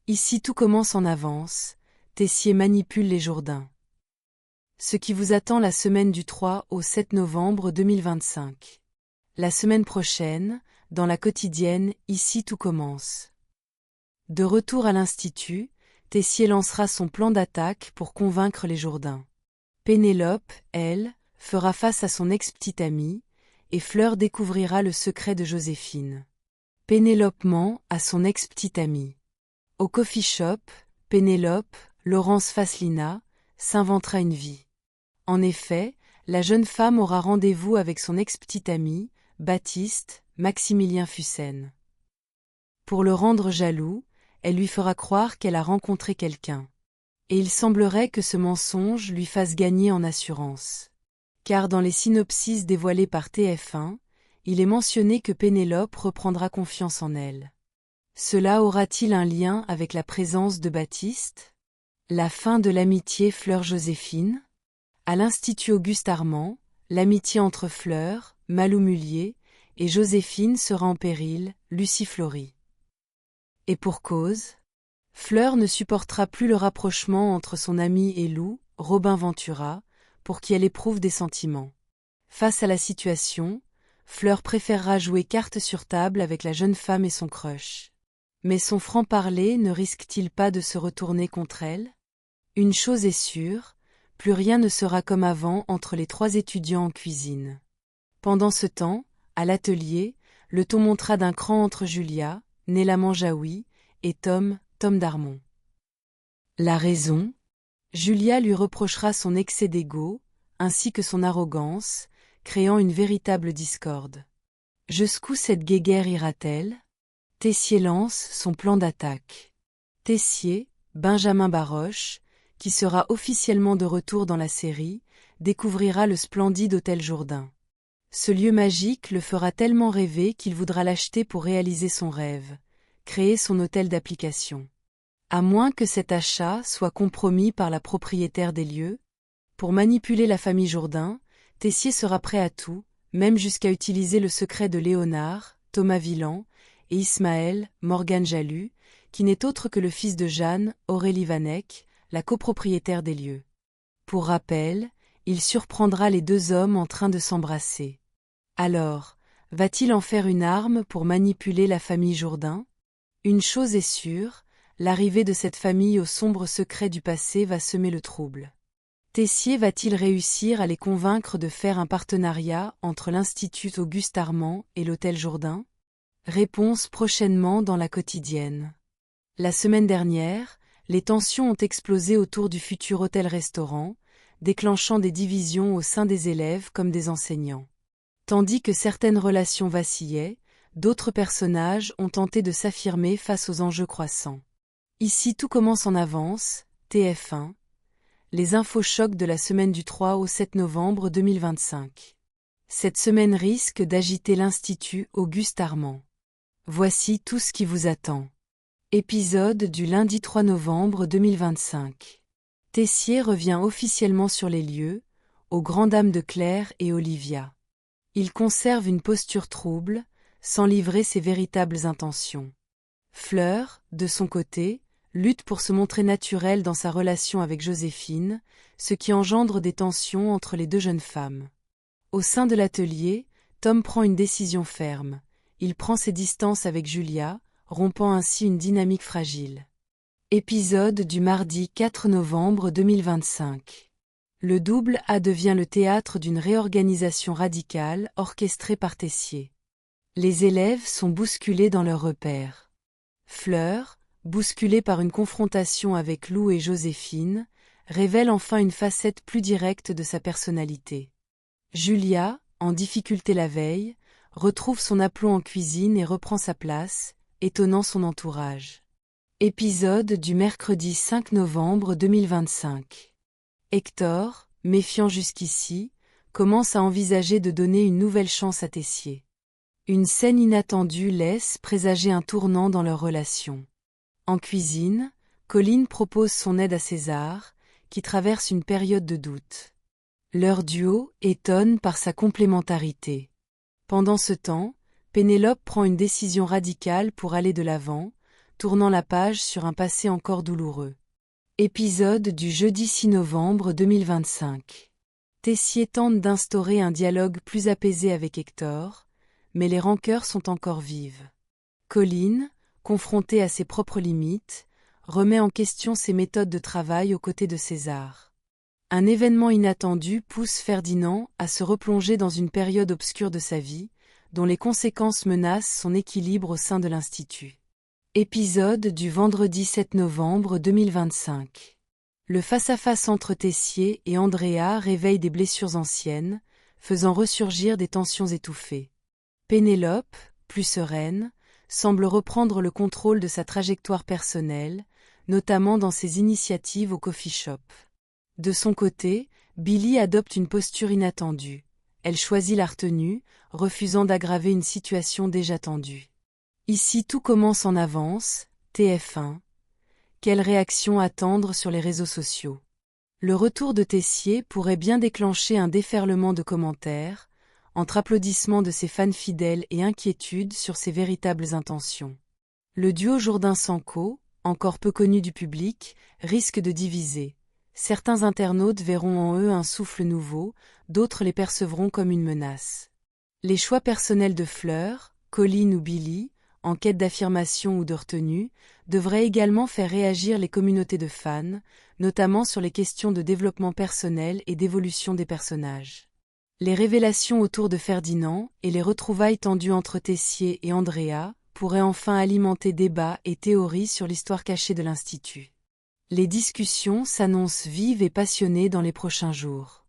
Ici tout commence en avance, Tessier manipule les Jourdain. Ce qui vous attend la semaine du 3 au 7 novembre 2025. La semaine prochaine, dans la quotidienne, ici tout commence. De retour à l'Institut, Tessier lancera son plan d'attaque pour convaincre les Jourdain. Pénélope, elle, fera face à son ex-petite amie, et Fleur découvrira le secret de Joséphine. Pénélope ment à son ex-petite amie. Au coffee shop, Pénélope, Laurence Faslina, s'inventera une vie. En effet, la jeune femme aura rendez-vous avec son ex-petite ami, Baptiste, Maximilien Fussen. Pour le rendre jaloux, elle lui fera croire qu'elle a rencontré quelqu'un. Et il semblerait que ce mensonge lui fasse gagner en assurance. Car dans les synopsis dévoilés par TF1, il est mentionné que Pénélope reprendra confiance en elle. Cela aura-t-il un lien avec la présence de Baptiste? La fin de l'amitié Fleur-Joséphine? À l'Institut Auguste Armand, l'amitié entre Fleur, Malou Mullier, et Joséphine sera en péril, Lucie Flory. Et pour cause, Fleur ne supportera plus le rapprochement entre son ami et Lou, Robin Ventura, pour qui elle éprouve des sentiments. Face à la situation, Fleur préférera jouer carte sur table avec la jeune femme et son crush. Mais son franc-parler ne risque-t-il pas de se retourner contre elle? Une chose est sûre, plus rien ne sera comme avant entre les trois étudiants en cuisine. Pendant ce temps, à l'atelier, le ton montera d'un cran entre Julia, Nella Manjaoui, et Tom Darmon. La raison? Julia lui reprochera son excès d'ego, ainsi que son arrogance, créant une véritable discorde. Jusqu'où cette guéguerre ira-t-elle? Tessier lance son plan d'attaque. Tessier, Benjamin Baroche, qui sera officiellement de retour dans la série, découvrira le splendide hôtel Jourdain. Ce lieu magique le fera tellement rêver qu'il voudra l'acheter pour réaliser son rêve, créer son hôtel d'application. À moins que cet achat soit compromis par la propriétaire des lieux, pour manipuler la famille Jourdain, Tessier sera prêt à tout, même jusqu'à utiliser le secret de Léonard, Thomas Villan, et Ismaël, Morgan Jalut, qui n'est autre que le fils de Jeanne, Aurélie Vanek, la copropriétaire des lieux. Pour rappel, il surprendra les deux hommes en train de s'embrasser. Alors, va-t-il en faire une arme pour manipuler la famille Jourdain? Une chose est sûre, l'arrivée de cette famille aux sombres secrets du passé va semer le trouble. Tessier va-t-il réussir à les convaincre de faire un partenariat entre l'Institut Auguste Armand et l'hôtel Jourdain? Réponse prochainement dans la quotidienne. La semaine dernière, les tensions ont explosé autour du futur hôtel-restaurant, déclenchant des divisions au sein des élèves comme des enseignants. Tandis que certaines relations vacillaient, d'autres personnages ont tenté de s'affirmer face aux enjeux croissants. Ici tout commence en avance, TF1. Les infochocs de la semaine du 3 au 7 novembre 2025. Cette semaine risque d'agiter l'Institut Auguste Armand. Voici tout ce qui vous attend. Épisode du lundi 3 novembre 2025. Tessier revient officiellement sur les lieux, aux grandes dames de Claire et Olivia. Il conserve une posture trouble, sans livrer ses véritables intentions. Fleur, de son côté, lutte pour se montrer naturelle dans sa relation avec Joséphine, ce qui engendre des tensions entre les deux jeunes femmes. Au sein de l'atelier, Tom prend une décision ferme. Il prend ses distances avec Julia, rompant ainsi une dynamique fragile. Épisode du mardi 4 novembre 2025. Le double A devient le théâtre d'une réorganisation radicale orchestrée par Tessier. Les élèves sont bousculés dans leurs repères. Fleur, bousculée par une confrontation avec Lou et Joséphine, révèle enfin une facette plus directe de sa personnalité. Julia, en difficulté la veille, retrouve son aplomb en cuisine et reprend sa place, étonnant son entourage. Épisode du mercredi 5 novembre 2025. Hector, méfiant jusqu'ici, commence à envisager de donner une nouvelle chance à Tessier. Une scène inattendue laisse présager un tournant dans leur relation. En cuisine, Colline propose son aide à César, qui traverse une période de doute. Leur duo étonne par sa complémentarité. Pendant ce temps, Pénélope prend une décision radicale pour aller de l'avant, tournant la page sur un passé encore douloureux. Épisode du jeudi 6 novembre 2025. Tessier tente d'instaurer un dialogue plus apaisé avec Hector, mais les rancœurs sont encore vives. Colline, confrontée à ses propres limites, remet en question ses méthodes de travail aux côtés de César. Un événement inattendu pousse Ferdinand à se replonger dans une période obscure de sa vie, dont les conséquences menacent son équilibre au sein de l'Institut. Épisode du vendredi 7 novembre 2025. Le face-à-face entre Tessier et Andrea réveille des blessures anciennes, faisant ressurgir des tensions étouffées. Pénélope, plus sereine, semble reprendre le contrôle de sa trajectoire personnelle, notamment dans ses initiatives au coffee shop. De son côté, Billy adopte une posture inattendue. Elle choisit la retenue, refusant d'aggraver une situation déjà tendue. Ici tout commence en avance, TF1. Quelle réaction attendre sur les réseaux sociaux? Le retour de Tessier pourrait bien déclencher un déferlement de commentaires, entre applaudissements de ses fans fidèles et inquiétudes sur ses véritables intentions. Le duo Jourdain-Sanco, encore peu connu du public, risque de diviser. Certains internautes verront en eux un souffle nouveau, d'autres les percevront comme une menace. Les choix personnels de Fleur, Colline ou Billy, en quête d'affirmation ou de retenue, devraient également faire réagir les communautés de fans, notamment sur les questions de développement personnel et d'évolution des personnages. Les révélations autour de Ferdinand et les retrouvailles tendues entre Tessier et Andrea pourraient enfin alimenter débats et théories sur l'histoire cachée de l'Institut. Les discussions s'annoncent vives et passionnées dans les prochains jours.